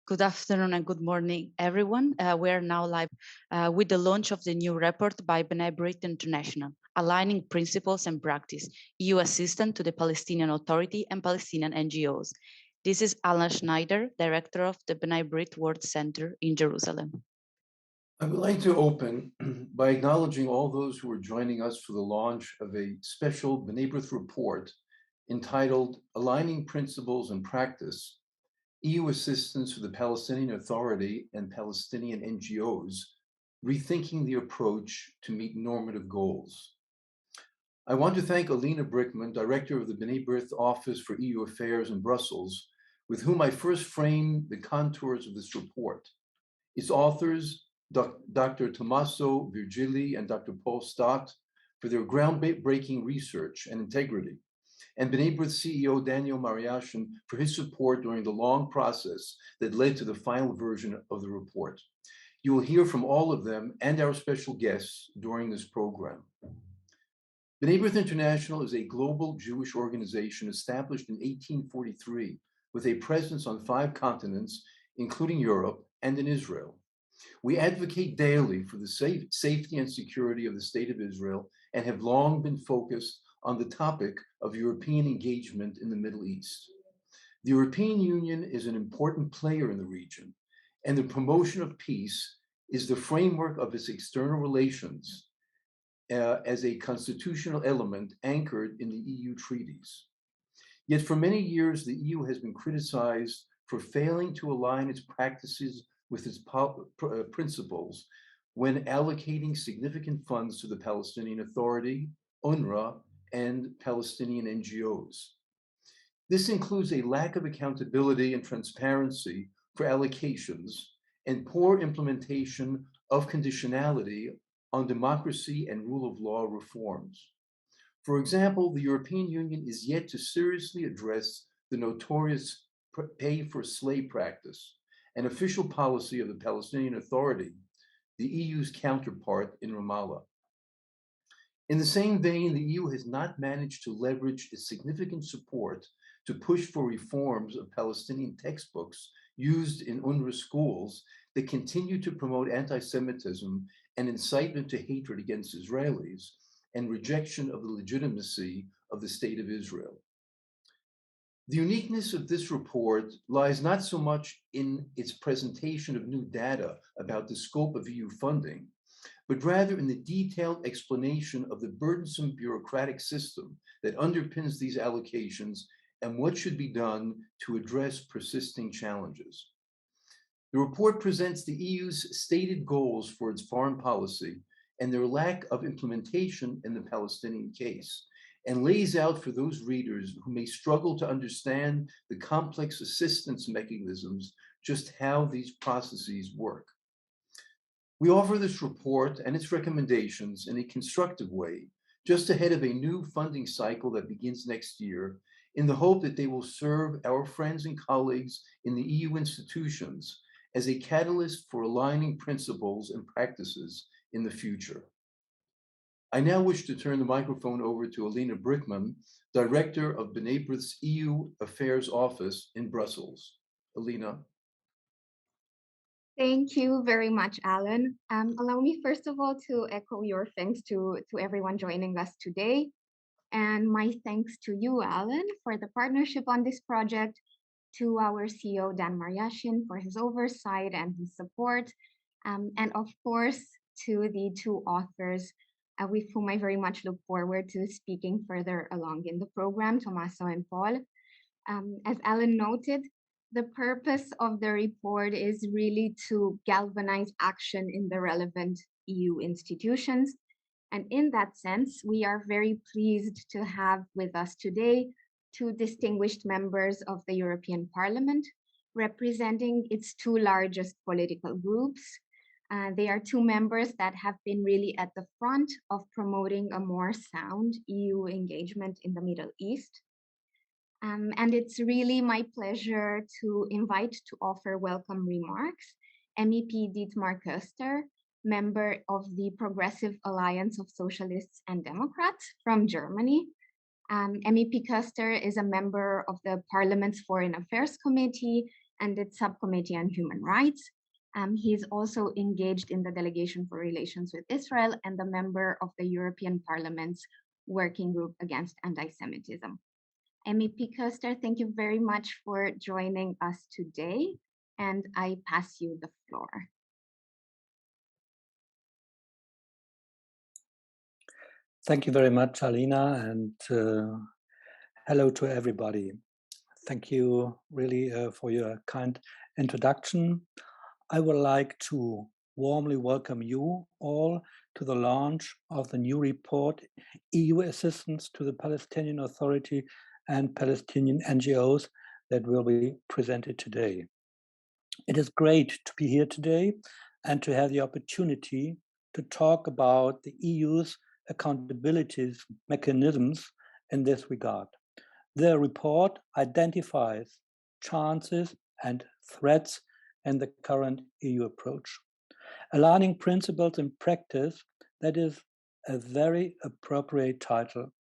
Good afternoon and good morning, everyone. We are now live with the launch of the new report by B'nai B'rith International, Aligning Principles and Practice, EU Assistance to the Palestinian Authority and Palestinian NGOs. This is Alan Schneider, Director of the B'nai B'rith World Center in Jerusalem. I would like to open by acknowledging all those who are joining us for the launch of a special B'nai B'rith report entitled Aligning Principles and Practice, EU Assistance to the Palestinian Authority and Palestinian NGOs, Rethinking the Approach to Meet Normative Goals. I want to thank Alina Brickman, Director of the B'nai B'rith Office for EU Affairs in Brussels, with whom I first framed the contours of this report. Its authors, Dr. Tommaso, Virgili, and Dr. Paul Stott, for their groundbreaking research and integrity, and B'nai B'rith CEO Daniel Mariaschin for his support during the long process that led to the final version of the report. You will hear from all of them and our special guests during this program. B'nai B'rith International is a global Jewish organization established in 1843 with a presence on 5 continents, including Europe and in Israel. We advocate daily for the safety and security of the State of Israel and have long been focused on the topic of European engagement in the Middle East. The European Union is an important player in the region, and the promotion of peace is the framework of its external relations as a constitutional element anchored in the EU treaties. Yet for many years, the EU has been criticized for failing to align its practices with its principles when allocating significant funds to the Palestinian Authority, UNRWA, and Palestinian NGOs. This includes a lack of accountability and transparency for allocations and poor implementation of conditionality on democracy and rule of law reforms. For example, the European Union is yet to seriously address the notorious pay for slave practice, an official policy of the Palestinian Authority, the EU's counterpart in Ramallah. In the same vein, the EU has not managed to leverage its significant support to push for reforms of Palestinian textbooks used in UNRWA schools that continue to promote anti-Semitism and incitement to hatred against Israelis and rejection of the legitimacy of the State of Israel. The uniqueness of this report lies not so much in its presentation of new data about the scope of EU funding, but rather in the detailed explanation of the burdensome bureaucratic system that underpins these allocations and what should be done to address persisting challenges. The report presents the EU's stated goals for its foreign policy and their lack of implementation in the Palestinian case, and lays out for those readers who may struggle to understand the complex assistance mechanisms just how these processes work. We offer this report and its recommendations in a constructive way, just ahead of a new funding cycle that begins next year, in the hope that they will serve our friends and colleagues in the EU institutions as a catalyst for aligning principles and practices in the future. I now wish to turn the microphone over to Alina Brickman, Director of B'nai B'rith's EU Affairs Office in Brussels. Alina. Thank you very much, Alan. Allow me, first of all, to echo your thanks to everyone joining us today. And my thanks to you, Alan, for the partnership on this project, to our CEO, Dan Mariaschin, for his oversight and his support, and of course, to the 2 authors with whom I very much look forward to speaking further along in the program, Tommaso and Paul. As Alan noted, the purpose of the report is really to galvanize action in the relevant EU institutions. And in that sense, we are very pleased to have with us today 2 distinguished members of the European Parliament, representing its 2 largest political groups. They are 2 members that have been really at the front of promoting a more sound EU engagement in the Middle East. And it's really my pleasure to invite to offer welcome remarks MEP Dietmar Köster, member of the Progressive Alliance of Socialists and Democrats from Germany. MEP Köster is a member of the Parliament's Foreign Affairs Committee and its Subcommittee on Human Rights. He's also engaged in the Delegation for Relations with Israel and a member of the European Parliament's Working Group Against Anti-Semitism. MEP Köster, thank you very much for joining us today, and I pass you the floor. Thank you very much, Alina, and hello to everybody. Thank you really for your kind introduction. I would like to warmly welcome you all to the launch of the new report, EU Assistance to the Palestinian Authority and Palestinian NGOs, that will be presented today. It is great to be here today and to have the opportunity to talk about the EU's accountability mechanisms in this regard. The report identifies chances and threats in the current EU approach. Aligning principles in practice, that is a very appropriate title.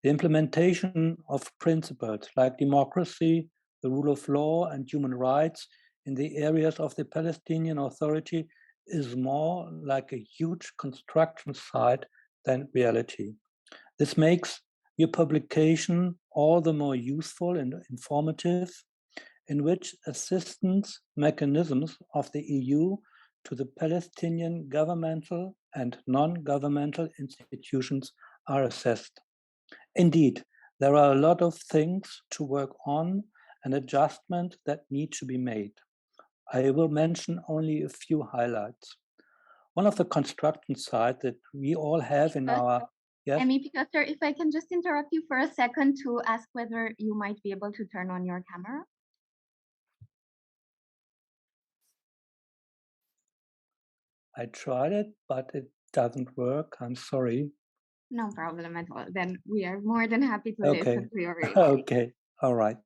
The implementation of principles like democracy, the rule of law, and human rights in the areas of the Palestinian Authority is more like a huge construction site than reality. This makes your publication all the more useful and informative, in which assistance mechanisms of the EU to the Palestinian governmental and non-governmental institutions are assessed. Indeed, there are a lot of things to work on and adjustments that need to be made. I will mention only a few highlights. One of the construction sites that we all have in our... Yes? MEP Köster, if I can just interrupt you for a second to ask whether you might be able to turn on your camera. I tried it, but it doesn't work. I'm sorry. No problem at all. Then we are more than happy to listen to your report. Okay, all right.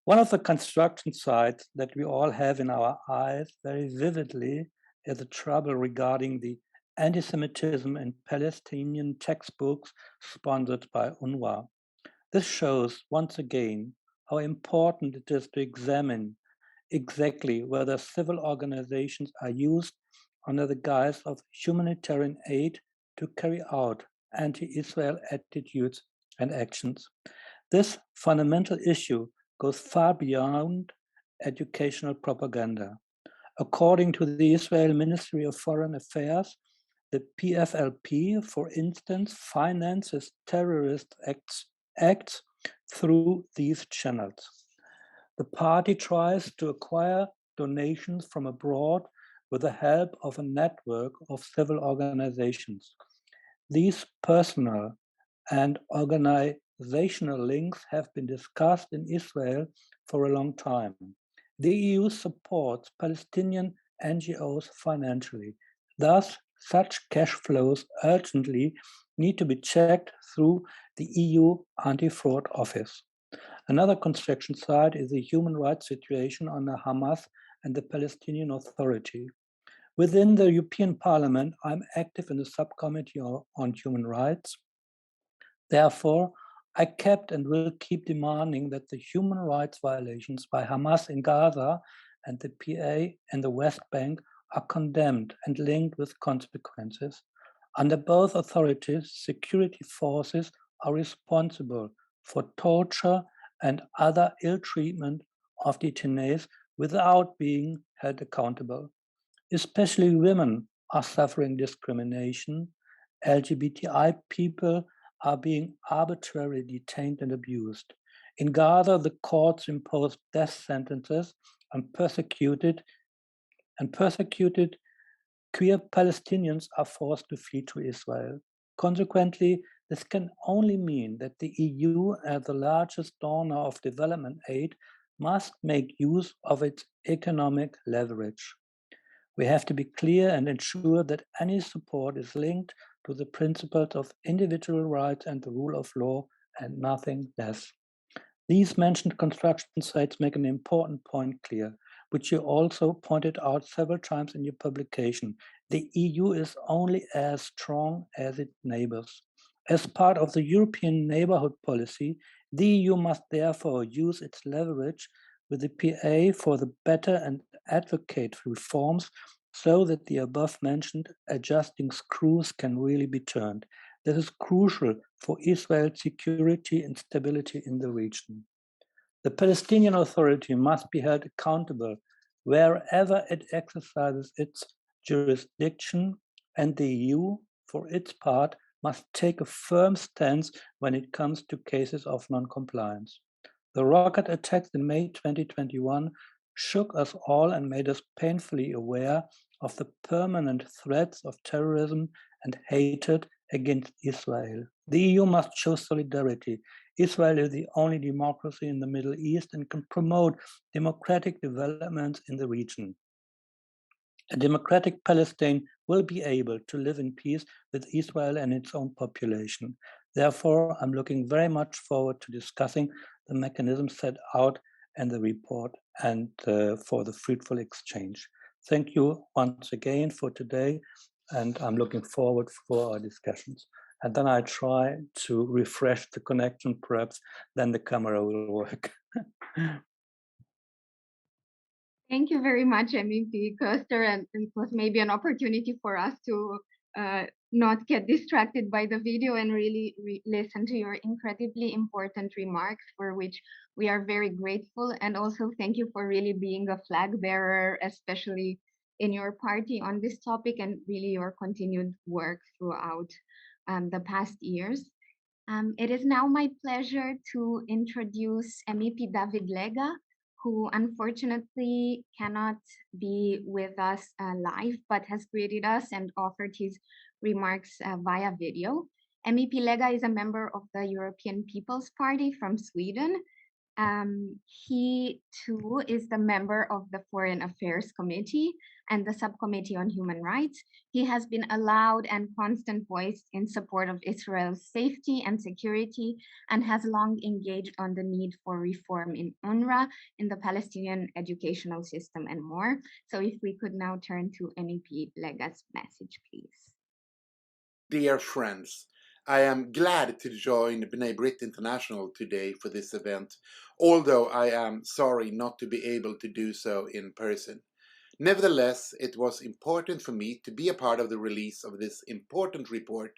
One of the construction sites that we all have in our eyes very vividly is the trouble regarding the anti-Semitism in Palestinian textbooks sponsored by UNRWA. This shows once again how important it is to examine exactly whether civil organizations are used under the guise of humanitarian aid to carry out anti-Israel attitudes and actions. This fundamental issue goes far beyond educational propaganda. According to the Israel Ministry of Foreign Affairs, the PFLP, for instance, finances terrorist acts through these channels. The party tries to acquire donations from abroad with the help of a network of civil organizations. These personal and organizational links have been discussed in Israel for a long time. The EU supports Palestinian NGOs financially. Thus, such cash flows urgently need to be checked through the EU Anti-Fraud Office. Another construction site is the human rights situation under Hamas and the Palestinian Authority. Within the European Parliament, I'm active in the subcommittee on human rights. Therefore, I kept and will keep demanding that the human rights violations by Hamas in Gaza and the PA in the West Bank are condemned and linked with consequences. Under both authorities, security forces are responsible for torture and other ill treatment of detainees without being held accountable. Especially women are suffering discrimination. LGBTI people are being arbitrarily detained and abused. In Gaza, the courts imposed death sentences on persecuted queer Palestinians are forced to flee to Israel. Consequently, this can only mean that the EU, as the largest donor of development aid, must make use of its economic leverage. We have to be clear and ensure that any support is linked to the principles of individual rights and the rule of law and nothing less. These mentioned construction sites make an important point clear, which you also pointed out several times in your publication. The EU is only as strong as its neighbors. As part of the European Neighbourhood Policy, the EU must therefore use its leverage with the PA for the better and advocate reforms so that the above-mentioned adjusting screws can really be turned. This is crucial for Israel's security and stability in the region. The Palestinian Authority must be held accountable wherever it exercises its jurisdiction, and the EU, for its part, must take a firm stance when it comes to cases of non-compliance. The rocket attacks in May 2021 shook us all and made us painfully aware of the permanent threats of terrorism and hatred against Israel. The EU must show solidarity. Israel is the only democracy in the Middle East and can promote democratic developments in the region. A democratic Palestine will be able to live in peace with Israel and its own population. Therefore, I'm looking very much forward to discussing the mechanism set out in the report and for the fruitful exchange. Thank you once again for today, and I'm looking forward for our discussions. And then I try to refresh the connection, perhaps then the camera will work. Thank you very much, MEP Köster, and it was maybe an opportunity for us to not get distracted by the video and really listen to your incredibly important remarks, for which we are very grateful. And also thank you for really being a flag bearer, especially in your party on this topic, and really your continued work throughout the past years. It is now my pleasure to introduce MEP David Lega, who unfortunately cannot be with us live, but has greeted us and offered his remarks via video. MEP Lega is a member of the European People's Party from Sweden. He too is the member of the Foreign Affairs Committee and the Subcommittee on Human Rights. He has been a loud and constant voice in support of Israel's safety and security, and has long engaged on the need for reform in UNRWA, in the Palestinian educational system, and more. So if we could now turn to MEP Lega's message, please. Dear friends, I am glad to join B'nai Brit International today for this event, although I am sorry not to be able to do so in person. Nevertheless, it was important for me to be a part of the release of this important report,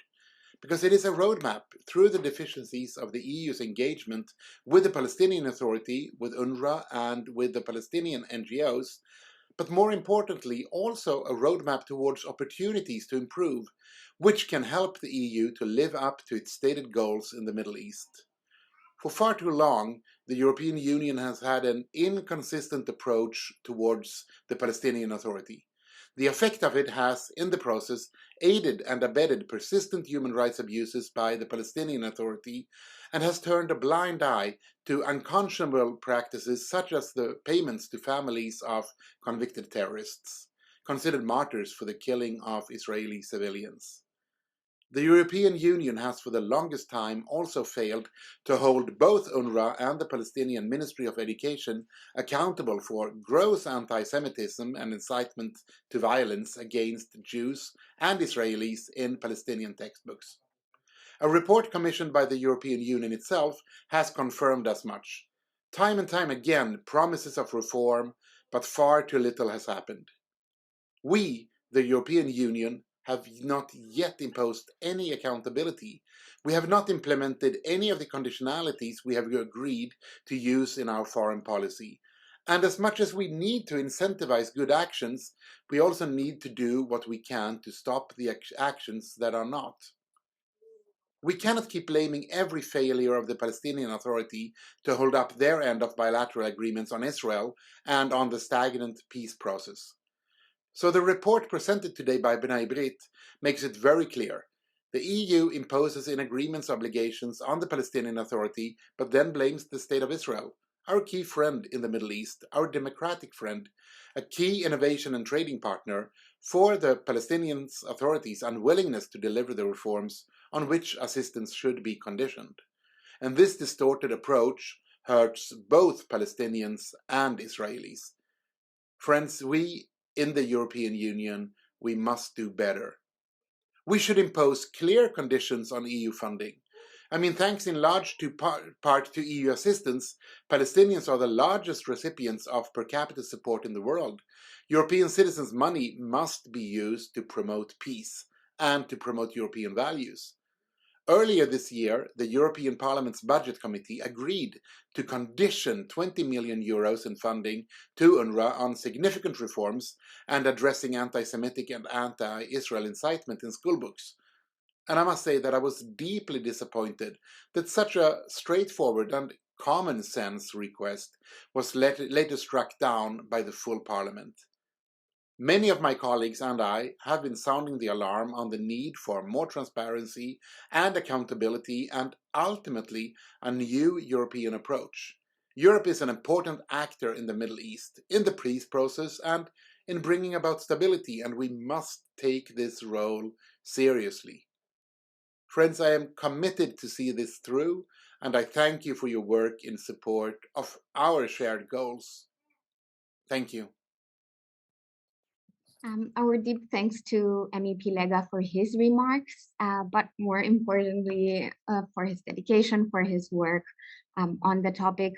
because it is a roadmap through the deficiencies of the EU's engagement with the Palestinian Authority, with UNRWA, and with the Palestinian NGOs, but more importantly, also a roadmap towards opportunities to improve, which can help the EU to live up to its stated goals in the Middle East. For far too long, the European Union has had an inconsistent approach towards the Palestinian Authority. The effect of it has, in the process, aided and abetted persistent human rights abuses by the Palestinian Authority, and has turned a blind eye to unconscionable practices such as the payments to families of convicted terrorists, considered martyrs for the killing of Israeli civilians. The European Union has for the longest time also failed to hold both UNRWA and the Palestinian Ministry of Education accountable for gross anti-Semitism and incitement to violence against Jews and Israelis in Palestinian textbooks. A report commissioned by the European Union itself has confirmed as much. Time and time again, promises of reform, but far too little has happened. We, the European Union, have not yet imposed any accountability. We have not implemented any of the conditionalities we have agreed to use in our foreign policy. And as much as we need to incentivize good actions, we also need to do what we can to stop the actions that are not. We cannot keep blaming every failure of the Palestinian Authority to hold up their end of bilateral agreements on Israel and on the stagnant peace process. So the report presented today by B'nai Brit makes it very clear. The EU imposes in agreements obligations on the Palestinian Authority, but then blames the State of Israel, our key friend in the Middle East, our democratic friend, a key innovation and trading partner, for the Palestinian Authority's unwillingness to deliver the reforms on which assistance should be conditioned. And this distorted approach hurts both Palestinians and Israelis. Friends, we in the European Union, we must do better. We should impose clear conditions on EU funding, I mean, thanks in large part to EU assistance, Palestinians are the largest recipients of per capita support in the world. European citizens' money must be used to promote peace and to promote European values. Earlier this year, the European Parliament's Budget Committee agreed to condition 20 million euros in funding to UNRWA on significant reforms and addressing anti-Semitic and anti-Israel incitement in schoolbooks. And I must say that I was deeply disappointed that such a straightforward and common sense request was later struck down by the full Parliament. Many of my colleagues and I have been sounding the alarm on the need for more transparency and accountability and ultimately a new European approach. Europe is an important actor in the Middle East, in the peace process and in bringing about stability, and we must take this role seriously. Friends, I am committed to see this through, and I thank you for your work in support of our shared goals. Thank you. Our deep thanks to MEP Lega for his remarks, but more importantly, for his dedication, for his work on the topic.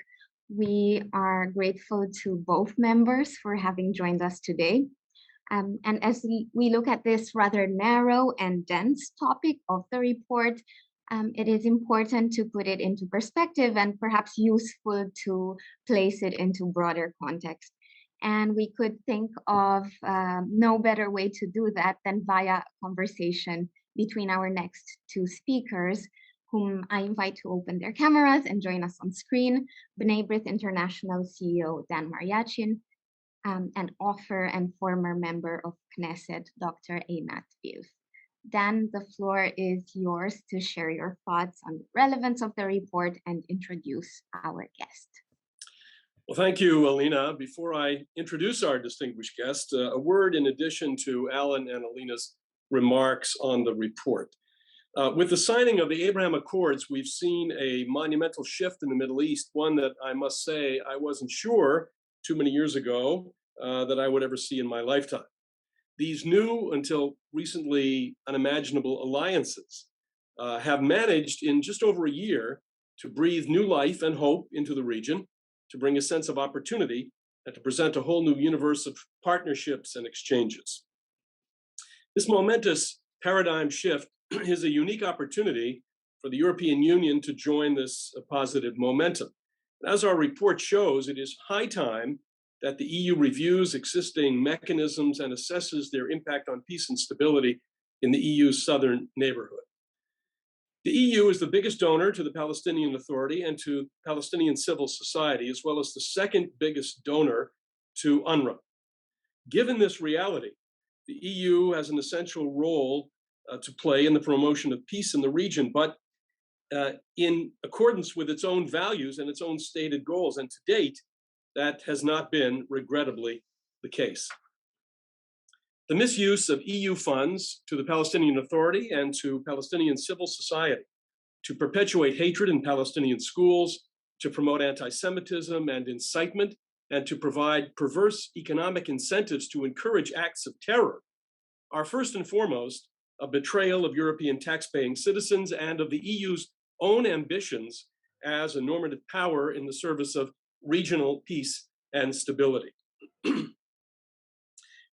We are grateful to both members for having joined us today. And as we look at this rather narrow and dense topic of the report, it is important to put it into perspective and perhaps useful to place it into broader context. And we could think of no better way to do that than via conversation between our next two speakers, whom I invite to open their cameras and join us on screen: B'nai B'rith International CEO Dan Mariaschin, and author and former member of Knesset, Dr. Einat Wilf. Dan, the floor is yours to share your thoughts on the relevance of the report and introduce our guest. Well, thank you, Alina. Before I introduce our distinguished guest, a word in addition to Alan and Alina's remarks on the report. With the signing of the Abraham Accords, we've seen a monumental shift in the Middle East, one that I must say I wasn't sure too many years ago that I would ever see in my lifetime. These new, until recently unimaginable alliances have managed in just over a year to breathe new life and hope into the region, to bring a sense of opportunity, and to present a whole new universe of partnerships and exchanges. This momentous paradigm shift is a unique opportunity for the European Union to join this positive momentum. As our report shows, it is high time that the EU reviews existing mechanisms and assesses their impact on peace and stability in the EU's southern neighborhood. The EU is the biggest donor to the Palestinian Authority and to Palestinian civil society, as well as the second biggest donor to UNRWA. Given this reality, the EU has an essential role to play in the promotion of peace in the region, but in accordance with its own values and its own stated goals. And to date, that has not been, regrettably, the case. The misuse of EU funds to the Palestinian Authority and to Palestinian civil society to perpetuate hatred in Palestinian schools, to promote anti-Semitism and incitement, and to provide perverse economic incentives to encourage acts of terror are first and foremost a betrayal of European tax-paying citizens and of the EU's own ambitions as a normative power in the service of regional peace and stability.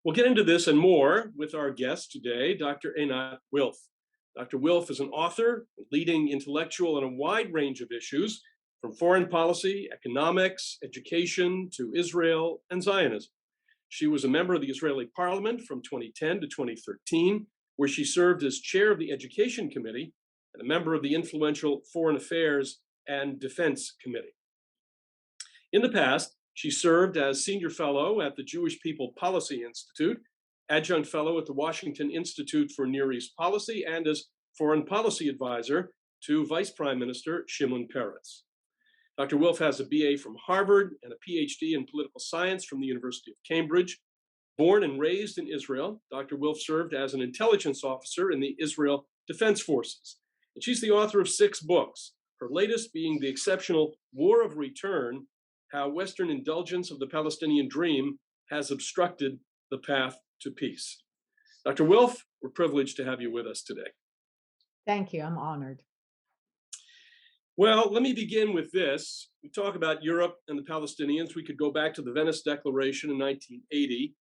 We'll get into this and more with our guest today, Dr. Einat Wilf. Dr. Wilf is an author, leading intellectual on a wide range of issues, from foreign policy, economics, education, to Israel and Zionism. She was a member of the Israeli parliament from 2010 to 2013, where she served as chair of the Education Committee and a member of the influential Foreign Affairs and Defense Committee. In the past, she served as senior fellow at the Jewish People Policy Institute, adjunct fellow at the Washington Institute for Near East Policy, and as foreign policy advisor to Vice Prime Minister Shimon Peres. Dr. Wilf has a BA from Harvard and a PhD in political science from the University of Cambridge. Born and raised in Israel, Dr. Wilf served as an intelligence officer in the Israel Defense Forces. And she's the author of 6 books, her latest being the exceptional War of Return: How Western Indulgence of the Palestinian Dream Has Obstructed the Path to Peace. Dr. Wilf, we're privileged to have you with us today. Thank you, I'm honored. Well, let me begin with this. We talk about Europe and the Palestinians. We could go back to the Venice Declaration in 1980.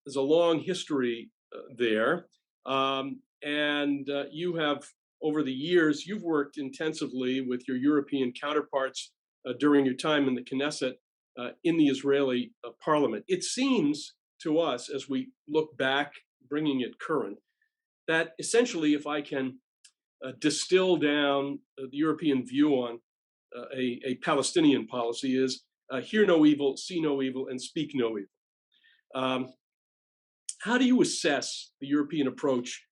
There's a long history there. You have, over the years, you've worked intensively with your European counterparts during your time in the Knesset in the Israeli parliament. It seems to us, as we look back, bringing it current, that essentially, if I can distill down the European view on a Palestinian policy, is hear no evil, see no evil, and speak no evil. How do you assess the European approach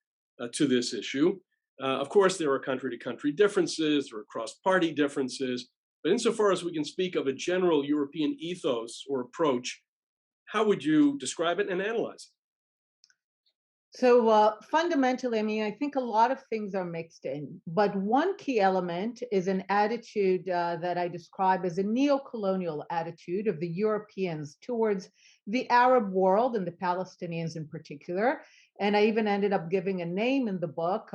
to this issue? Of course, there are country-to-country differences, there are cross-party differences, but insofar as we can speak of a general European ethos or approach, how would you describe it and analyze it? So fundamentally, I mean, I think a lot of things are mixed in, but one key element is an attitude that I describe as a neo-colonial attitude of the Europeans towards the Arab world and the Palestinians in particular. And I even ended up giving a name in the book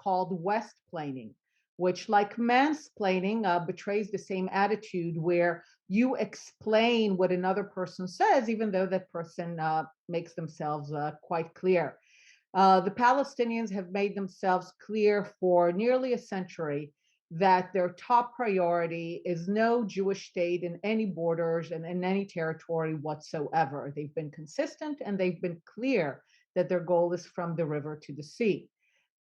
called West-plaining, which, like mansplaining, betrays the same attitude where you explain what another person says, even though that person makes themselves quite clear. The Palestinians have made themselves clear for nearly a century that their top priority is no Jewish state in any borders and in any territory whatsoever. They've been consistent and they've been clear that their goal is from the river to the sea.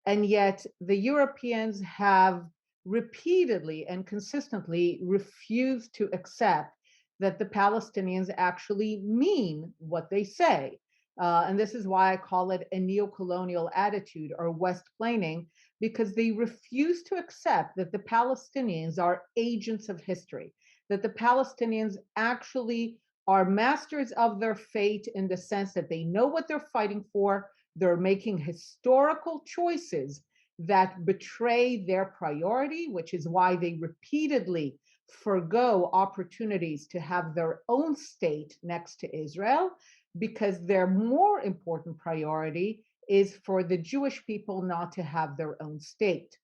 And yet the Europeans have repeatedly and consistently refused to accept that the Palestinians actually mean what they say. And this is why I call it a neo-colonial attitude or West-plaining, because they refuse to accept that the Palestinians are agents of history, that the Palestinians actually are masters of their fate in the sense that they know what they're fighting for. They're making historical choices that betray their priority, which is why they repeatedly forgo opportunities to have their own state next to Israel, because their more important priority is for the Jewish people not to have their own state.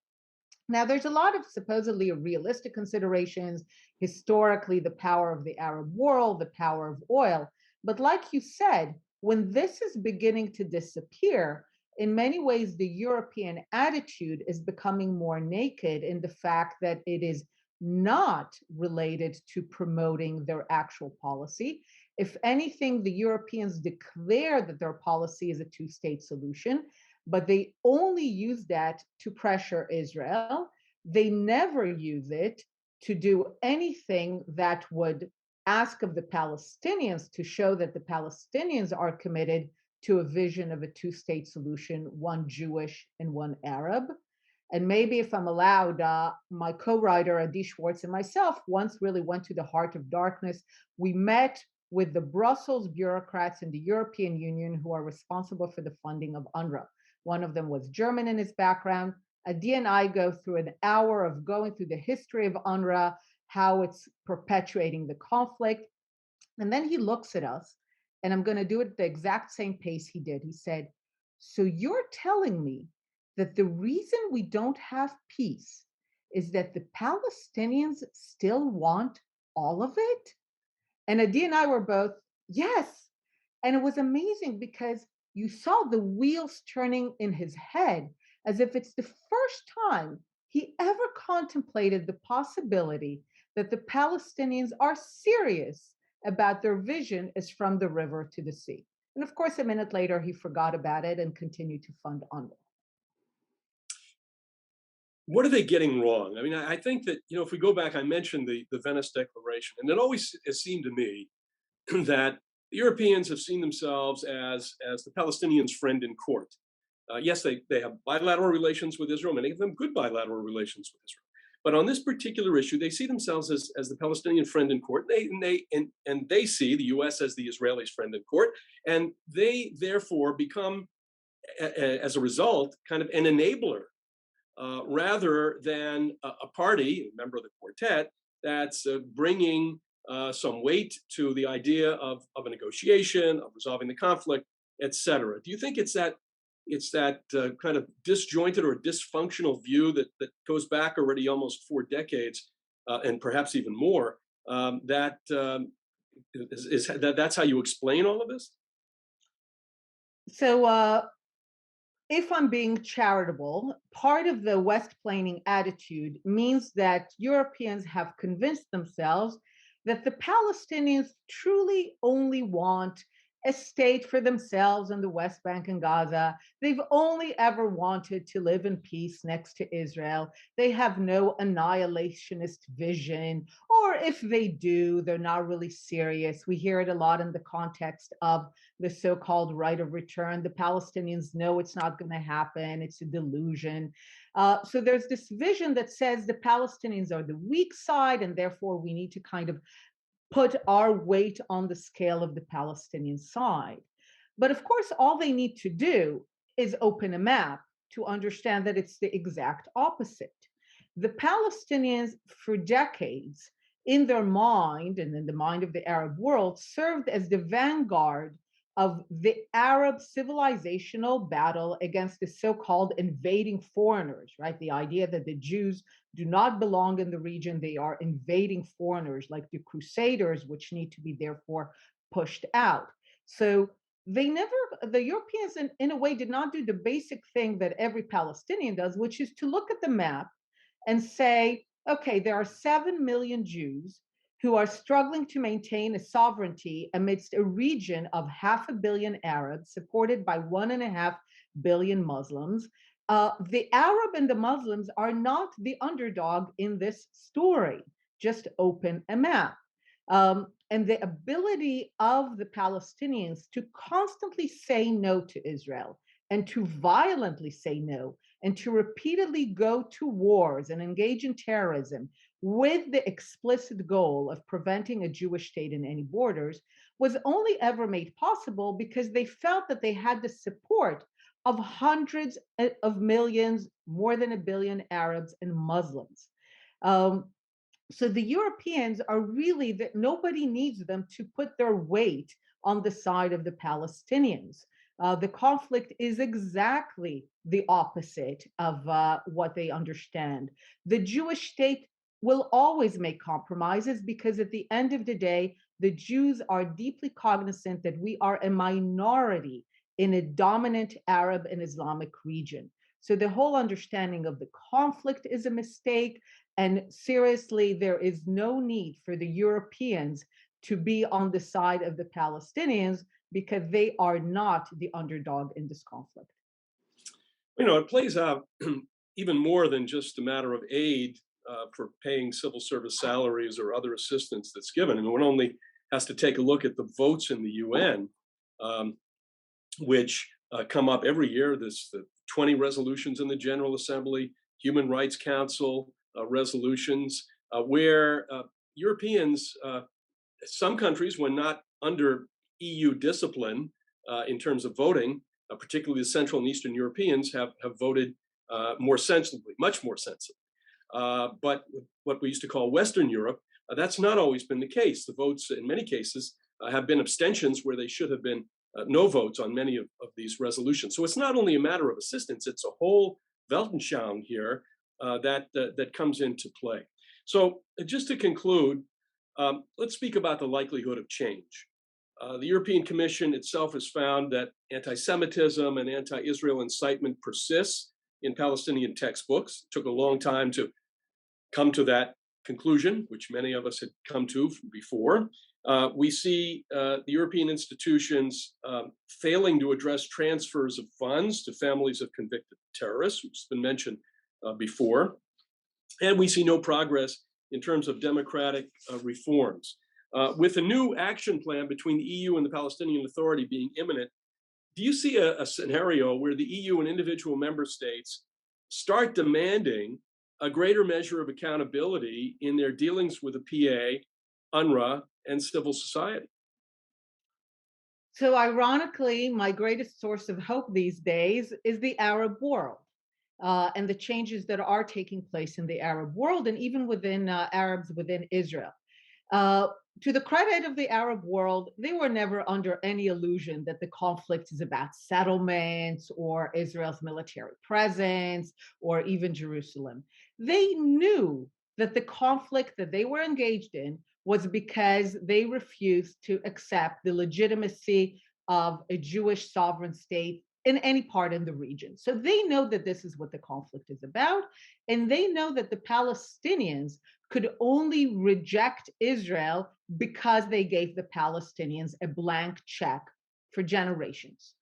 Now, there's a lot of supposedly realistic considerations, historically, the power of the Arab world, the power of oil. But like you said, when this is beginning to disappear, in many ways, the European attitude is becoming more naked in the fact that it is not related to promoting their actual policy. If anything, the Europeans declare that their policy is a two-state solution, but they only use that to pressure Israel. They never use it to do anything that would ask of the Palestinians to show that the Palestinians are committed to a vision of a two-state solution, one Jewish and one Arab. And maybe if I'm allowed, my co-writer Adi Schwartz and myself once really went to the heart of darkness. We met with the Brussels bureaucrats in the European Union who are responsible for the funding of UNRWA. One of them was German in his background. Adi and I go through an hour of going through the history of UNRWA, how it's perpetuating the conflict. And then he looks at us, and I'm going to do it at the exact same pace he did. He said, "So you're telling me that the reason we don't have peace is that the Palestinians still want all of it?" And Adi and I were both, yes. And it was amazing because you saw the wheels turning in his head as if it's the first time he ever contemplated the possibility that the Palestinians are serious about their vision as from the river to the sea. And of course, a minute later, he forgot about it and continued to fund UNRWA. What are they getting wrong? I mean, I think that, if we go back, I mentioned the Venice Declaration, and it always has seemed to me that the Europeans have seen themselves as the Palestinians' friend in court. Yes, they have bilateral relations with Israel, many of them good bilateral relations with Israel. But on this particular issue, they see themselves as the Palestinian friend in court. They see the US as the Israelis' friend in court, and they therefore become, as a result, kind of an enabler rather than a party, a member of the quartet, that's bringing some weight to the idea of a negotiation, of resolving the conflict, et cetera. Do you think it's that it's that kind of disjointed or dysfunctional view that goes back already almost 4 decades, and perhaps even more. That's how you explain all of this? So if I'm being charitable, part of the West-plaining attitude means that Europeans have convinced themselves that the Palestinians truly only want a state for themselves in the West Bank and Gaza. They've only ever wanted to live in peace next to Israel. They have no annihilationist vision, or if they do, they're not really serious. We hear it a lot in the context of the so-called right of return. The Palestinians know it's not going to happen. It's a delusion. So there's this vision that says the Palestinians are the weak side, and therefore we need to kind of put our weight on the scale of the Palestinian side. But of course, all they need to do is open a map to understand that it's the exact opposite. The Palestinians, for decades, in their mind and in the mind of the Arab world, served as the vanguard of the Arab civilizational battle against the so-called invading foreigners, right? The idea that the Jews do not belong in the region, they are invading foreigners like the Crusaders, which need to be therefore pushed out. So the Europeans in a way did not do the basic thing that every Palestinian does, which is to look at the map and say, okay, there are 7 million Jews who are struggling to maintain a sovereignty amidst a region of 500 million Arabs supported by 1.5 billion Muslims. The Arab and the Muslims are not the underdog in this story. Just open a map. And the ability of the Palestinians to constantly say no to Israel and to violently say no and to repeatedly go to wars and engage in terrorism with the explicit goal of preventing a Jewish state in any borders was only ever made possible because they felt that they had the support of hundreds of millions, more than 1 billion Arabs and Muslims. So the Europeans are really that nobody needs them to put their weight on the side of the Palestinians. The conflict is exactly the opposite of what they understand. The Jewish state will always make compromises because at the end of the day, the Jews are deeply cognizant that we are a minority in a dominant Arab and Islamic region. So the whole understanding of the conflict is a mistake. And seriously, there is no need for the Europeans to be on the side of the Palestinians because they are not the underdog in this conflict. You know, it plays out even more than just a matter of aid for paying civil service salaries or other assistance that's given. And one only has to take a look at the votes in the UN, which come up every year. There's the 20 resolutions in the General Assembly, Human Rights Council resolutions, where Europeans, some countries, when not under EU discipline in terms of voting, particularly the Central and Eastern Europeans, have voted more sensibly, much more sensibly. But what we used to call Western Europe, that's not always been the case. The votes, in many cases, have been abstentions where they should have been no votes on many of these resolutions. So it's not only a matter of assistance, it's a whole Weltanschauung here that comes into play. So just to conclude, let's speak about the likelihood of change. The European Commission itself has found that anti-Semitism and anti-Israel incitement persists in Palestinian textbooks. It took a long time to come to that conclusion, which many of us had come to before. We see the European institutions failing to address transfers of funds to families of convicted terrorists, which has been mentioned before. And we see no progress in terms of democratic reforms. With a new action plan between the EU and the Palestinian Authority being imminent, do you see a scenario where the EU and individual member states start demanding a greater measure of accountability in their dealings with the PA, UNRWA, and civil society? So ironically, my greatest source of hope these days is the Arab world and the changes that are taking place in the Arab world and even within Arabs within Israel. to the credit of the Arab world, they were never under any illusion that the conflict is about settlements or Israel's military presence or even Jerusalem. They knew that the conflict that they were engaged in was because they refused to accept the legitimacy of a Jewish sovereign state in any part in the region. So they know that this is what the conflict is about, and they know that the Palestinians could only reject Israel because they gave the Palestinians a blank check for generations.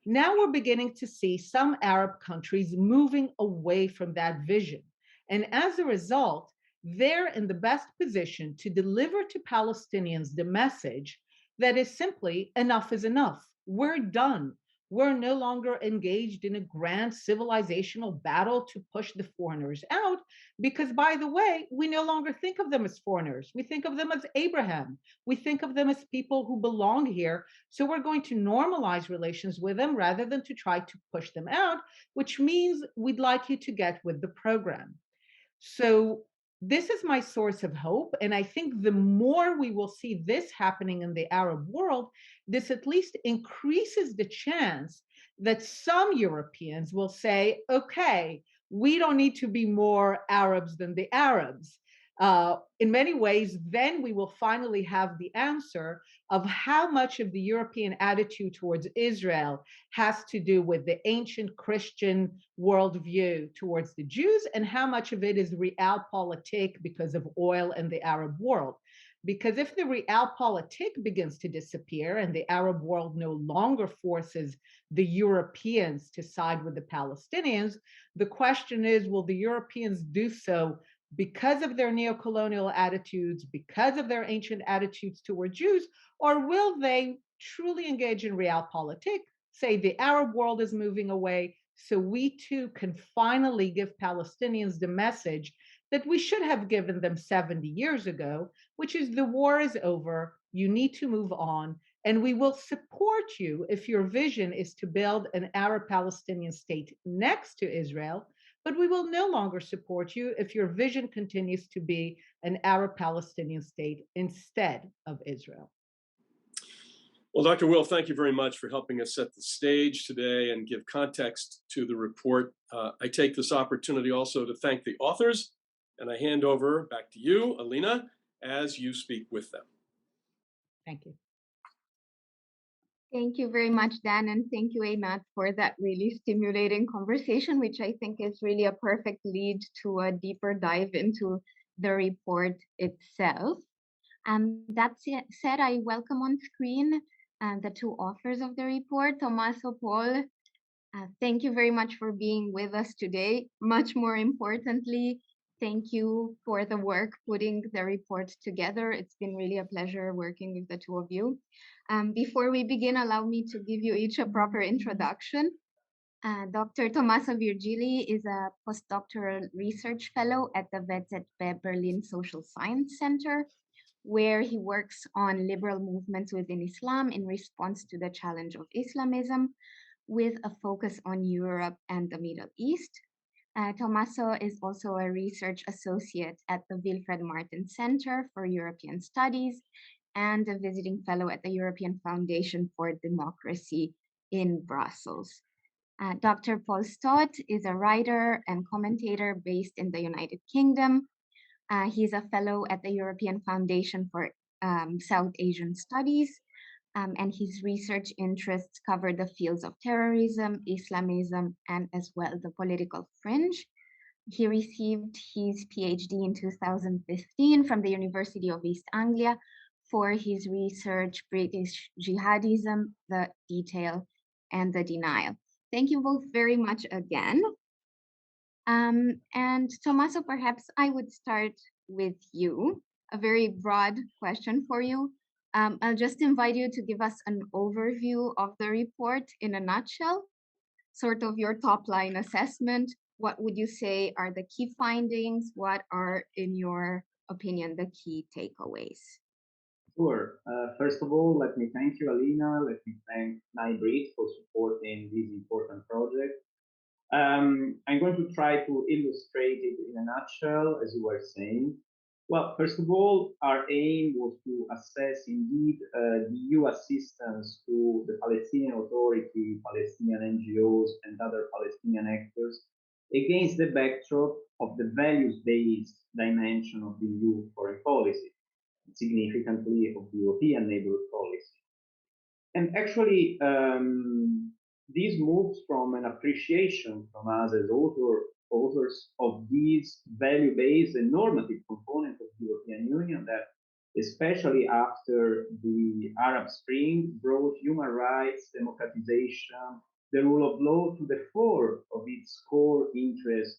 Now we're beginning to see some Arab countries moving away from that vision. And as a result, they're in the best position to deliver to Palestinians the message that is simply enough is enough. We're done. We're no longer engaged in a grand civilizational battle to push the foreigners out, because, by the way, we no longer think of them as foreigners. We think of them as Abraham. We think of them as people who belong here. So we're going to normalize relations with them rather than to try to push them out, which means we'd like you to get with the program. So this is my source of hope. And I think the more we will see this happening in the Arab world, this at least increases the chance that some Europeans will say, okay, we don't need to be more Arabs than the Arabs. In many ways, then we will finally have the answer of how much of the European attitude towards Israel has to do with the ancient Christian worldview towards the Jews, and how much of it is realpolitik because of oil and the Arab world. Because if the realpolitik begins to disappear and the Arab world no longer forces the Europeans to side with the Palestinians, the question is, will the Europeans do so because of their neocolonial attitudes, because of their ancient attitudes toward Jews, or will they truly engage in realpolitik, say the Arab world is moving away, so we too can finally give Palestinians the message that we should have given them 70 years ago, which is the war is over, you need to move on, and we will support you if your vision is to build an Arab-Palestinian state next to Israel, but we will no longer support you if your vision continues to be an Arab-Palestinian state instead of Israel. Well, Dr. Wilf, thank you very much for helping us set the stage today and give context to the report. I take this opportunity also to thank the authors, and I hand over back to you, Alina, as you speak with them. Thank you. Thank you very much, Dan, and thank you, Einat, for that really stimulating conversation, which I think is really a perfect lead to a deeper dive into the report itself. That said, I welcome on screen the two authors of the report, Tommaso, Paul. Thank you very much for being with us today. Much more importantly, thank you for the work putting the report together. It's been really a pleasure working with the two of you. Before we begin, allow me to give you each a proper introduction. Dr. Tommaso Virgili is a postdoctoral research fellow at the WZB Berlin Social Science Center, where he works on liberal movements within Islam in response to the challenge of Islamism, with a focus on Europe and the Middle East. Tommaso is also a research associate at the Wilfred Martin Center for European Studies and a visiting fellow at the European Foundation for Democracy in Brussels. Dr. Paul Stott is a writer and commentator based in the United Kingdom. He's a fellow at the European Foundation for South Asian Studies, and his research interests cover the fields of terrorism, Islamism, and as well the political fringe. He received his PhD in 2015 from the University of East Anglia for his research, British Jihadism, the Detail, and the Denial. Thank you both very much again. And Tommaso, perhaps I would start with you. A very broad question for you. I'll just invite you to give us an overview of the report in a nutshell, sort of your top line assessment. What would you say are the key findings? What are, in your opinion, the key takeaways? Sure. First of all, let me thank you, Alina. Let me thank NIBRIT for supporting this important project. I'm going to try to illustrate it in a nutshell, as you were saying. Well, first of all, our aim was to assess indeed the EU assistance to the Palestinian Authority, Palestinian NGOs, and other Palestinian actors against the backdrop of the values-based dimension of the EU foreign policy, significantly of the European Neighbourhood Policy. And actually, this moves from an appreciation from us as authors of these value-based and normative components of the European Union that, especially after the Arab Spring, brought human rights, democratization, the rule of law to the fore of its core interest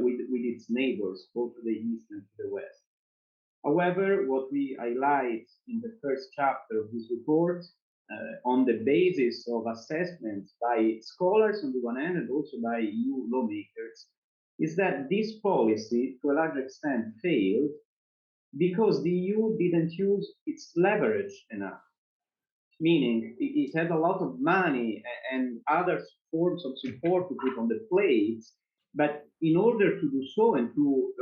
with its neighbors, both to the east and to the west. However, what we highlight in the first chapter of this report, on the basis of assessments by scholars on the one hand and also by EU lawmakers, is that this policy, to a large extent, failed because the EU didn't use its leverage enough. Meaning, it had a lot of money and other forms of support to put on the plate, but in order to do so and to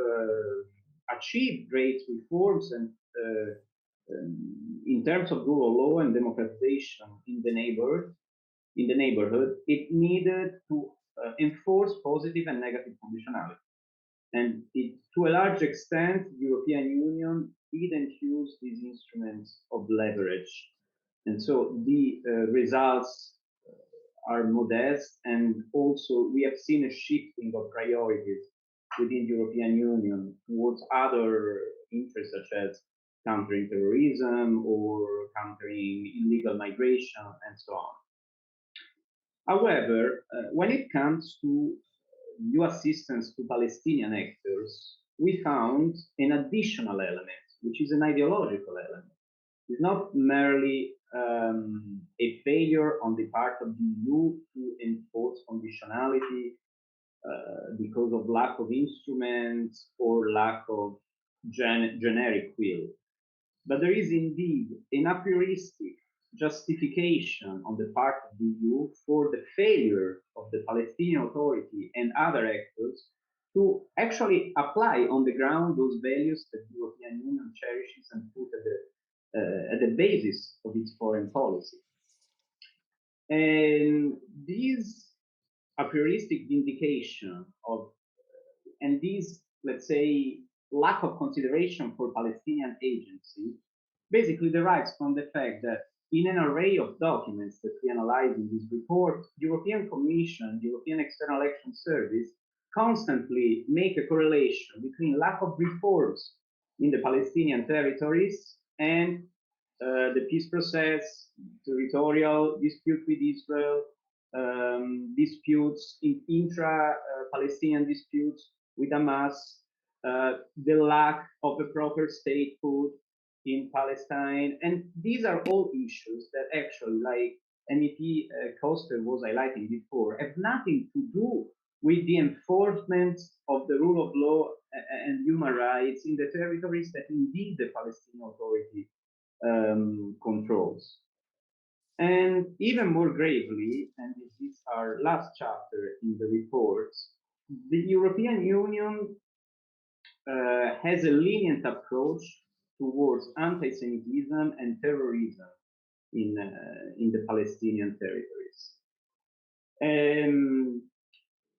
achieve great reforms and in terms of rule of law and democratization in the neighborhood, it needed to enforce positive and negative conditionality. And to a large extent, the European Union didn't use these instruments of leverage. And so the results are modest, and also we have seen a shifting of priorities within the European Union towards other interests such as countering terrorism or countering illegal migration and so on. However, when it comes to EU assistance to Palestinian actors, we found an additional element, which is an ideological element. It's not merely a failure on the part of the EU to enforce conditionality because of lack of instruments or lack of generic will. But there is indeed an a prioristic justification on the part of the EU for the failure of the Palestinian Authority and other actors to actually apply on the ground those values that the European Union cherishes and put at the basis of its foreign policy. And this a prioristic vindication of, and this, let's say, lack of consideration for Palestinian agency basically derives from the fact that in an array of documents that we analyze in this report, the European Commission, the European External Action Service constantly make a correlation between lack of reforms in the Palestinian territories and the peace process, territorial dispute with Israel, disputes in intra-Palestinian disputes with Hamas, the lack of a proper statehood in Palestine. And these are all issues that actually, like MEP Köster was highlighting before, have nothing to do with the enforcement of the rule of law and human rights in the territories that indeed the Palestinian Authority controls. And even more gravely, and this is our last chapter in the report, the European Union has a lenient approach towards anti-Semitism and terrorism in the Palestinian territories.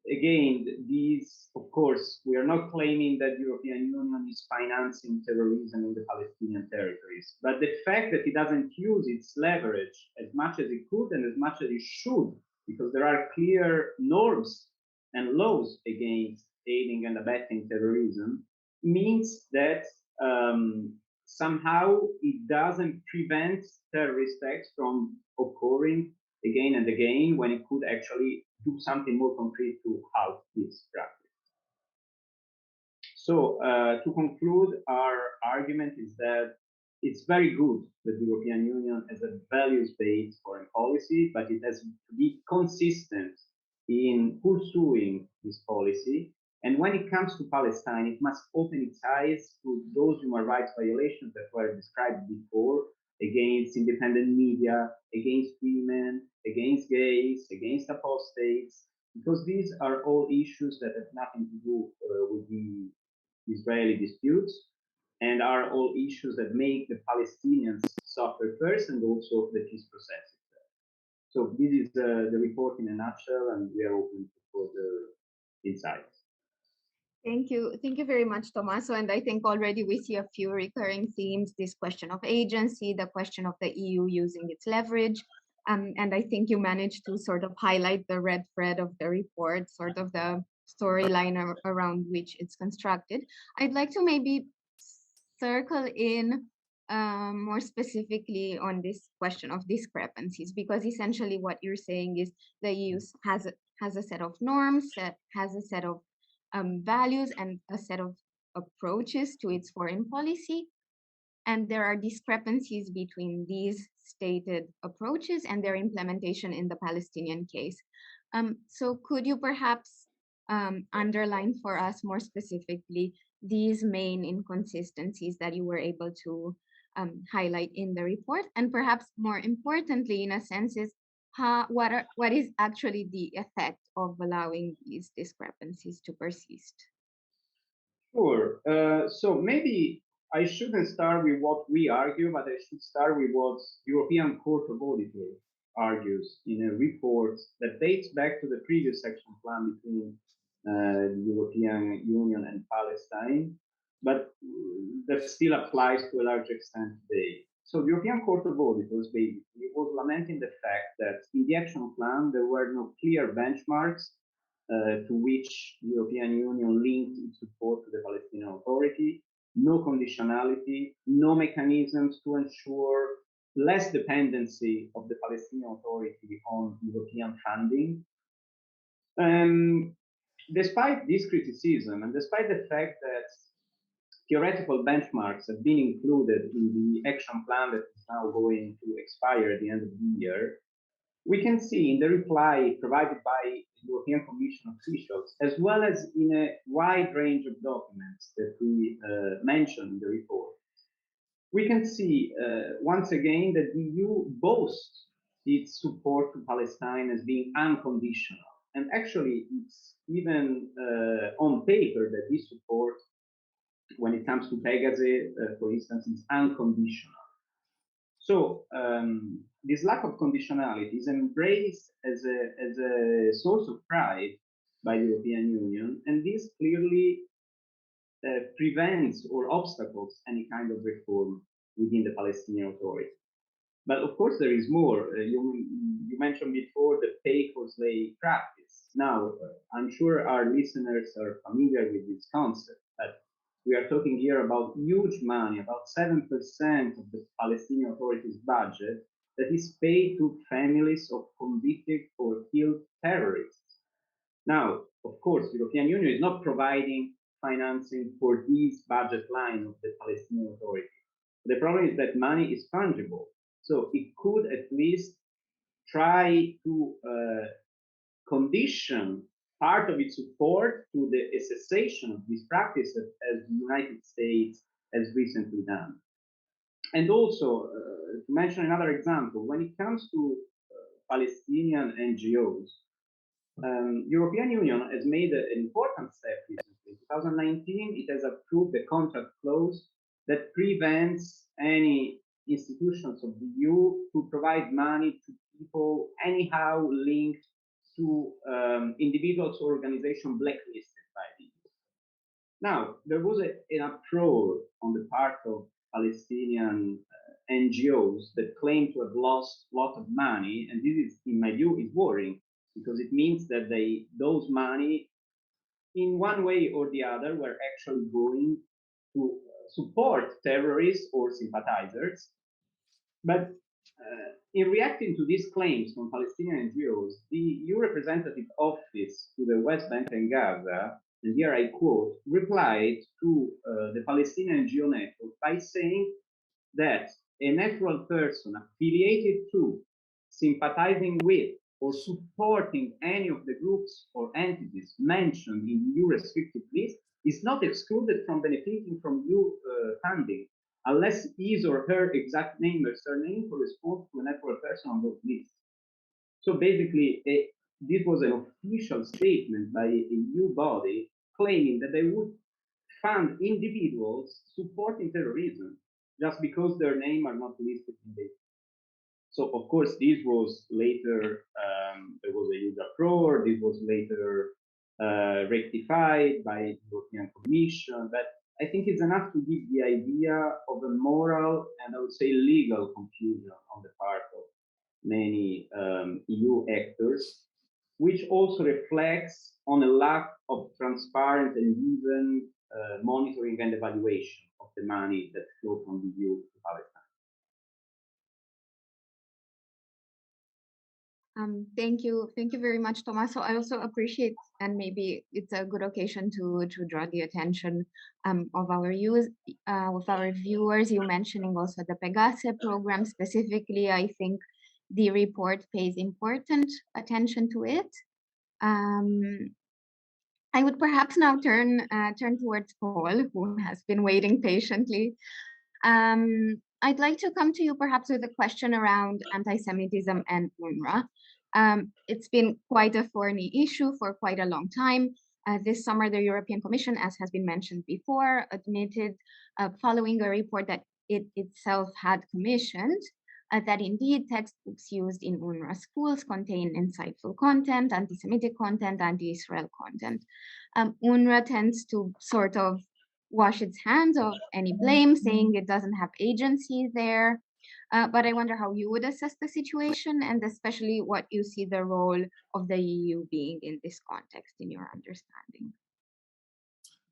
Again, these, of course, we are not claiming that the European Union is financing terrorism in the Palestinian territories, but the fact that it doesn't use its leverage as much as it could and as much as it should, because there are clear norms and laws against aiding and abetting terrorism, means that somehow it doesn't prevent terrorist acts from occurring again and again when it could actually do something more concrete to halt this practice. So to conclude, our argument is that it's very good that the European Union has a values-based foreign policy, but it has to be consistent in pursuing this policy. And when it comes to Palestine, it must open its eyes to those human rights violations that were described before, against independent media, against women, against gays, against apostates, because these are all issues that have nothing to do with the Israeli disputes. and are all issues that make the Palestinians suffer first and also the peace process itself. So this is the report in a nutshell, and we are open to further insights. Thank you very much, Tommaso. And I think already we see a few recurring themes, this question of agency, the question of the EU using its leverage. And I think you managed to sort of highlight the red thread of the report, sort of the storyline around which it's constructed. I'd like to maybe circle in more specifically on this question of discrepancies, because essentially what you're saying is the EU has a set of norms, has a set of values and a set of approaches to its foreign policy. And there are discrepancies between these stated approaches and their implementation in the Palestinian case. So could you perhaps underline for us more specifically these main inconsistencies that you were able to highlight in the report? And perhaps more importantly, in a sense, is what is actually the effect of allowing these discrepancies to persist? Sure. So maybe I shouldn't start with what we argue, but I should start with what European Court of Auditors argues in a report that dates back to the previous action plan between the European Union and Palestine, but that still applies to a large extent today. So the European Court of Auditors basically was lamenting the fact that in the action plan there were no clear benchmarks to which the European Union linked its support to the Palestinian Authority, no conditionality, no mechanisms to ensure less dependency of the Palestinian Authority on European funding. Despite this criticism, and despite the fact that theoretical benchmarks have been included in the action plan that is now going to expire at the end of the year, we can see in the reply provided by European Commission officials, as well as in a wide range of documents that we mentioned in the report, we can see once again that the EU boasts its support to Palestine as being unconditional. And actually, it's even on paper that this support, when it comes to Pegasus, for instance, is unconditional. So this lack of conditionality is embraced as a source of pride by the European Union, and this clearly prevents or obstacles any kind of reform within the Palestinian Authority. But of course, there is more. You mentioned before the pay for slave practice. Now, I'm sure our listeners are familiar with this concept, but we are talking here about huge money, about 7% of the Palestinian Authority's budget that is paid to families of convicted or killed terrorists. Now, of course, the European Union is not providing financing for this budget line of the Palestinian Authority. The problem is that money is fungible. So it could at least try to condition part of its support to the cessation of this practice as the United States has recently done. And also, to mention another example, when it comes to Palestinian NGOs, European Union has made an important step recently. In 2019, it has approved the contract clause that prevents any institutions of the EU to provide money to people anyhow linked to individuals or organizations blacklisted by the EU. Now, there was an uproar on the part of Palestinian NGOs that claim to have lost a lot of money, and this is, in my view, is worrying because it means that those money, in one way or the other, were actually going to support terrorists or sympathizers. But in reacting to these claims from Palestinian NGOs, the EU representative office to the West Bank and Gaza, and here I quote, replied to the Palestinian NGO network by saying that a natural person affiliated to, sympathizing with, or supporting any of the groups or entities mentioned in the EU restricted list is not excluded from benefiting from EU funding, unless his or her exact name or surname corresponds to a natural person on those lists. So basically, this was an official statement by a EU body claiming that they would fund individuals supporting terrorism just because their name are not listed in the. So of course this was later, there was a huge uproar, this was later rectified by the European Commission, but I think it's enough to give the idea of a moral and I would say legal confusion on the part of many EU actors, which also reflects on a lack of transparent and even monitoring and evaluation of the money that flow from the EU to Palestine. Thank you very much, Tommaso. I also appreciate, and maybe it's a good occasion to draw the attention of our viewers. You mentioning also the Pegase program specifically. I think the report pays important attention to it. I would perhaps now turn towards Paul, who has been waiting patiently. I'd like to come to you perhaps with a question around anti-Semitism and UNRWA. It's been quite a thorny issue for quite a long time. This summer, the European Commission, as has been mentioned before, admitted following a report that it itself had commissioned, that indeed textbooks used in UNRWA schools contain insightful content, anti-Semitic content, anti-Israel content. UNRWA tends to sort of wash its hands of any blame, saying it doesn't have agency there. But I wonder how you would assess the situation and especially what you see the role of the EU being in this context in your understanding.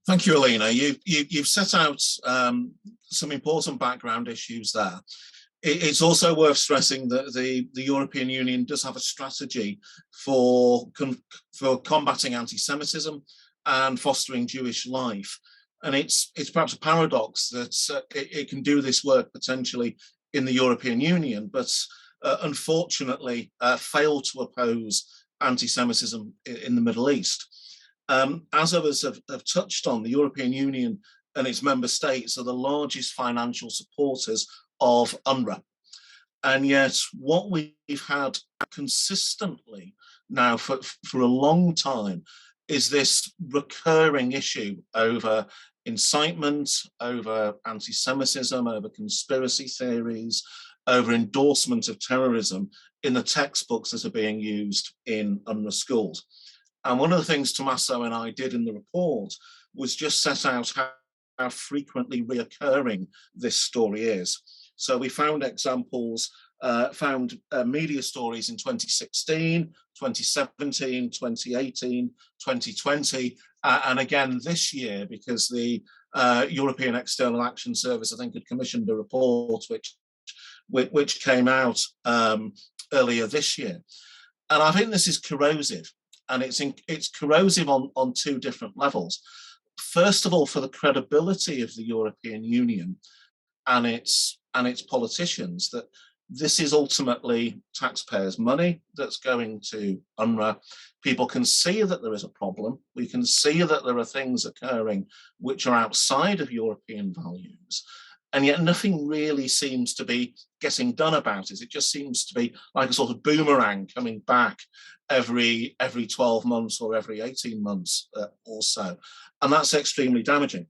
Thank you, Alina. You've set out some important background issues there. It's also worth stressing that the European Union does have a strategy for combating anti-Semitism and fostering Jewish life. And it's perhaps a paradox that it can do this work potentially in the European Union, but unfortunately fail to oppose anti-Semitism in the Middle East. As others have touched on, the European Union and its member states are the largest financial supporters of UNRWA. And yet what we've had consistently now for a long time is this recurring issue over incitement, over anti-Semitism, over conspiracy theories, over endorsement of terrorism in the textbooks that are being used in UNRWA schools. And one of the things Tommaso and I did in the report was just set out how frequently reoccurring this story is. So we found examples, media stories in 2016, 2017, 2018, 2020, and again this year, because the European External Action Service, I think, had commissioned a report which came out earlier this year. And I think this is corrosive, and it's corrosive on two different levels. First of all, for the credibility of the European Union and its politicians, that this is ultimately taxpayers' money that's going to UNRWA. People can see that there is a problem. We can see that there are things occurring which are outside of European values. And yet nothing really seems to be getting done about it. It just seems to be like a sort of boomerang coming back every 12 months or every 18 months or so. And that's extremely damaging.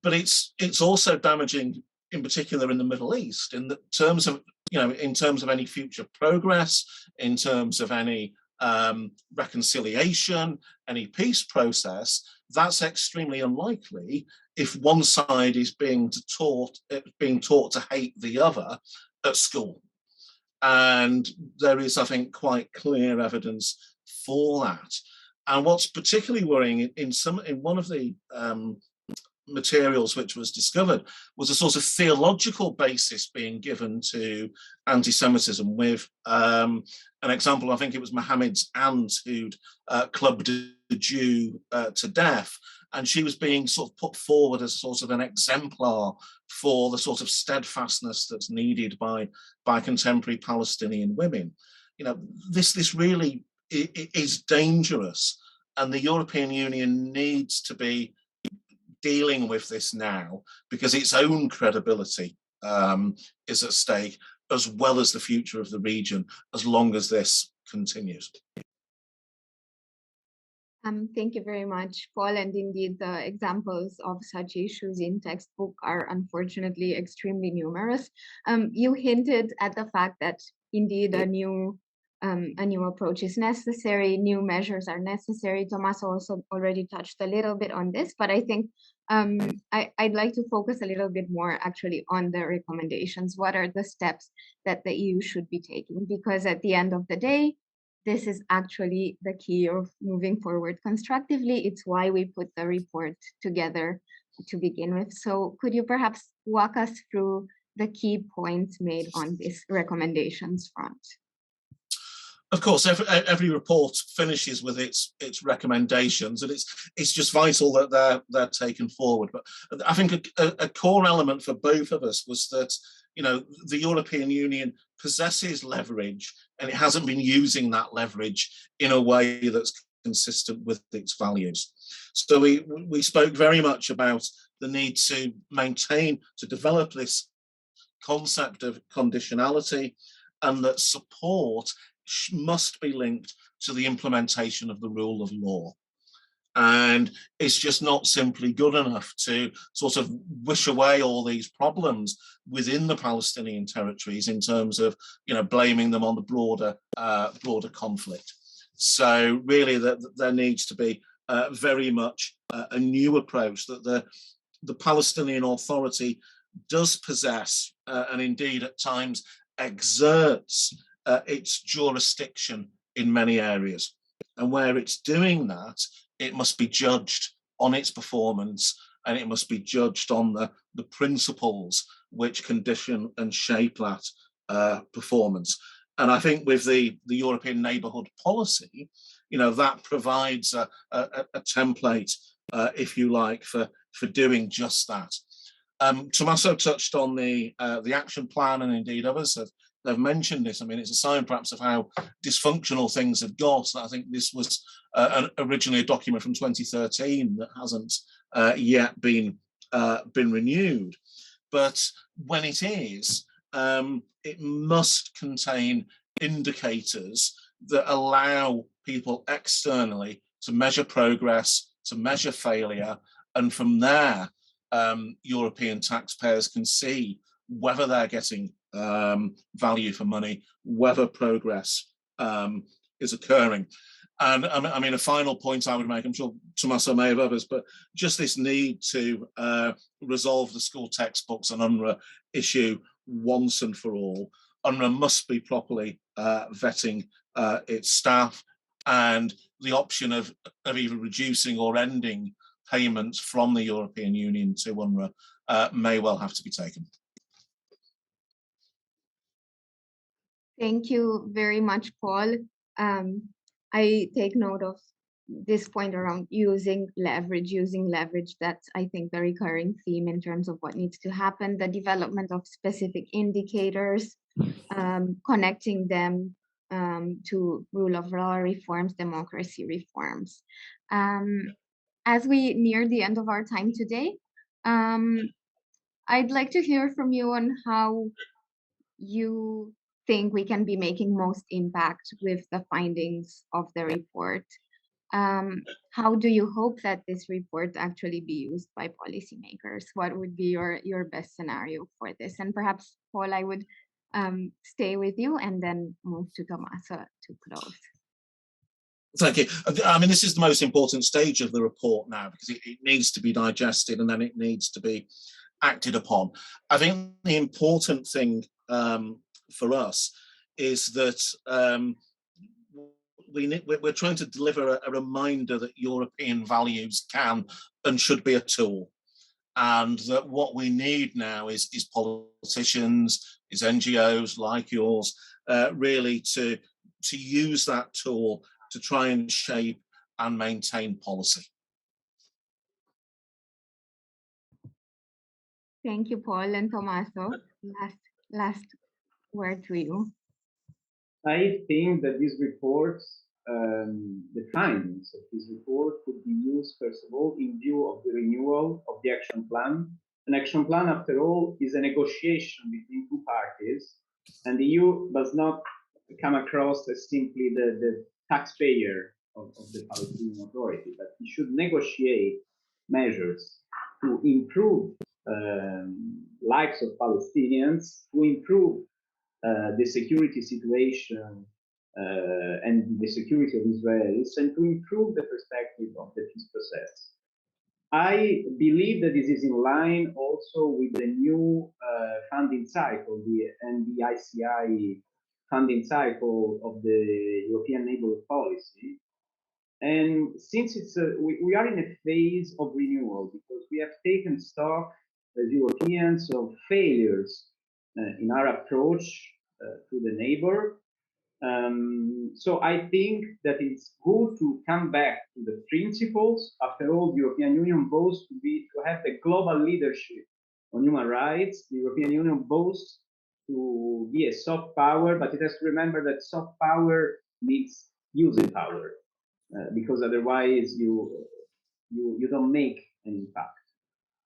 But it's also damaging in particular in the Middle East, in terms of any future progress, in terms of any reconciliation, any peace process. That's extremely unlikely if one side is being taught to hate the other at school. And there is, I think, quite clear evidence for that. And what's particularly worrying in one of the materials which was discovered was a sort of theological basis being given to anti-Semitism, with an example. I think it was Muhammad's aunt who'd clubbed a Jew to death, and she was being sort of put forward as sort of an exemplar for the sort of steadfastness that's needed by contemporary Palestinian women. You know, this really is dangerous, and the European Union needs to be dealing with this now, because its own credibility is at stake, as well as the future of the region, as long as this continues. Thank you very much, Paul. And indeed, the examples of such issues in textbook are unfortunately extremely numerous. You hinted at the fact that indeed a new approach is necessary, new measures are necessary. Tommaso also already touched a little bit on this, but I think I'd like to focus a little bit more actually on the recommendations. What are the steps that the EU should be taking? Because at the end of the day, this is actually the key of moving forward constructively. It's why we put the report together to begin with. So could you perhaps walk us through the key points made on this recommendations front? Of course, every report finishes with its recommendations, and it's just vital that they're taken forward. But I think a core element for both of us was that, you know, the European Union possesses leverage, and it hasn't been using that leverage in a way that's consistent with its values. So we spoke very much about the need to maintain, to develop this concept of conditionality, and that support must be linked to the implementation of the rule of law. And it's just not simply good enough to sort of wish away all these problems within the Palestinian territories in terms of, you know, blaming them on the broader conflict. So really there needs to be very much a new approach that the Palestinian Authority does possess and indeed at times exerts its jurisdiction in many areas. And where it's doing that, it must be judged on its performance, and it must be judged on the principles which condition and shape that performance. And I think with the European Neighbourhood Policy, you know, that provides a template, if you like, for doing just that. Tommaso touched on the action plan, and indeed others have mentioned this. I mean, it's a sign perhaps of how dysfunctional things have got. I think this was originally a document from 2013 that hasn't yet been renewed. But when it is, it must contain indicators that allow people externally to measure progress, to measure failure, and from there, European taxpayers can see whether they're getting value for money, whether progress is occurring. And I mean, a final point I would make, I'm sure Tommaso may have others, but just this need to resolve the school textbooks and UNRWA issue once and for all. UNRWA must be properly vetting its staff, and the option of either reducing or ending payments from the European Union to UNRWA may well have to be taken. Thank you very much, Paul. I take note of this point around using leverage. That's, I think, the recurring theme in terms of what needs to happen, the development of specific indicators, connecting them to rule of law reforms, democracy reforms. As we near the end of our time today, I'd like to hear from you on how you think we can be making most impact with the findings of the report. How do you hope that this report actually be used by policymakers? What would be your best scenario for this? And perhaps, Paul, I would stay with you and then move to Tommaso to close. Thank you. I mean, this is the most important stage of the report now, because it needs to be digested and then it needs to be acted upon. I think the important thing for us is that we're trying to deliver a reminder that European values can and should be a tool, and that what we need now is politicians, is NGOs like yours, really to use that tool to try and shape and maintain policy. Thank you, Paul and Tommaso. Last word to you. I think that this report, the findings of this report could be used, first of all, in view of the renewal of the action plan. An action plan, after all, is a negotiation between two parties, and the EU does not come across as simply the taxpayer of the Palestinian Authority, but he should negotiate measures to improve lives of Palestinians, to improve the security situation and the security of Israelis, and to improve the perspective of the peace process. I believe that this is in line also with the new funding cycle, and the ICI funding cycle of the European Neighbourhood Policy. And since we are in a phase of renewal, because we have taken stock as Europeans of failures in our approach to the neighbor. So I think that it's good to come back to the principles. After all, the European Union boasts to have the global leadership on human rights. The European Union boasts to be a soft power, but it has to remember that soft power means using power, because otherwise you don't make an impact.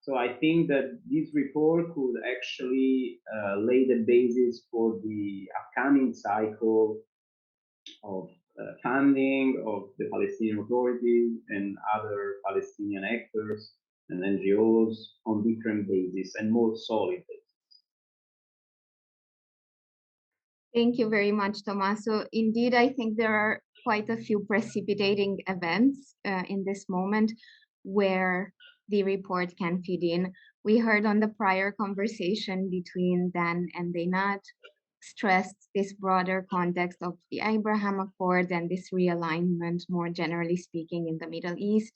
So I think that this report could actually lay the basis for the upcoming cycle of funding of the Palestinian Authority and other Palestinian actors and NGOs on different bases and more solid bases. Thank you very much, Tommaso. Indeed, I think there are quite a few precipitating events in this moment where the report can fit in. We heard on the prior conversation between Dan and Einat stressed this broader context of the Abraham Accord and this realignment, more generally speaking, in the Middle East.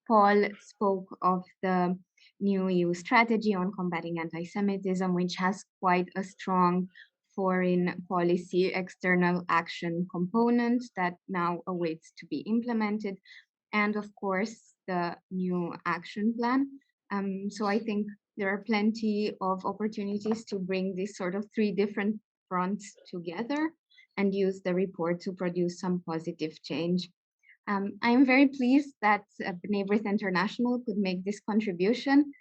Paul spoke of the new EU strategy on combating anti-Semitism, which has quite a strong foreign policy external action component that now awaits to be implemented. And of course, the new action plan. So I think there are plenty of opportunities to bring these sort of three different fronts together and use the report to produce some positive change. I am very pleased that B'nai B'rith International could make this contribution.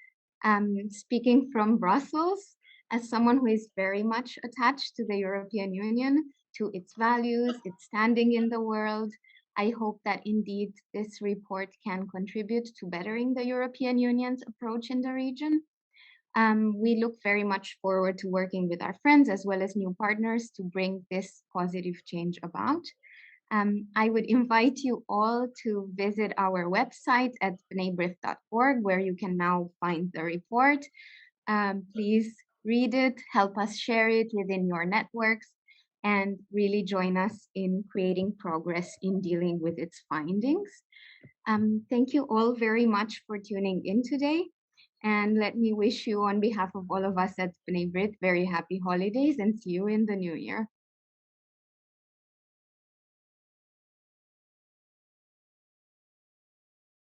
Speaking from Brussels, as someone who is very much attached to the European Union, to its values, its standing in the world, I hope that indeed this report can contribute to bettering the European Union's approach in the region. We look very much forward to working with our friends as well as new partners to bring this positive change about. I would invite you all to visit our website at bnaibrith.org, where you can now find the report. Please read it, help us share it within your networks, and really join us in creating progress in dealing with its findings. Thank you all very much for tuning in today. And let me wish you, on behalf of all of us at B'nai B'rith, very happy holidays and see you in the new year.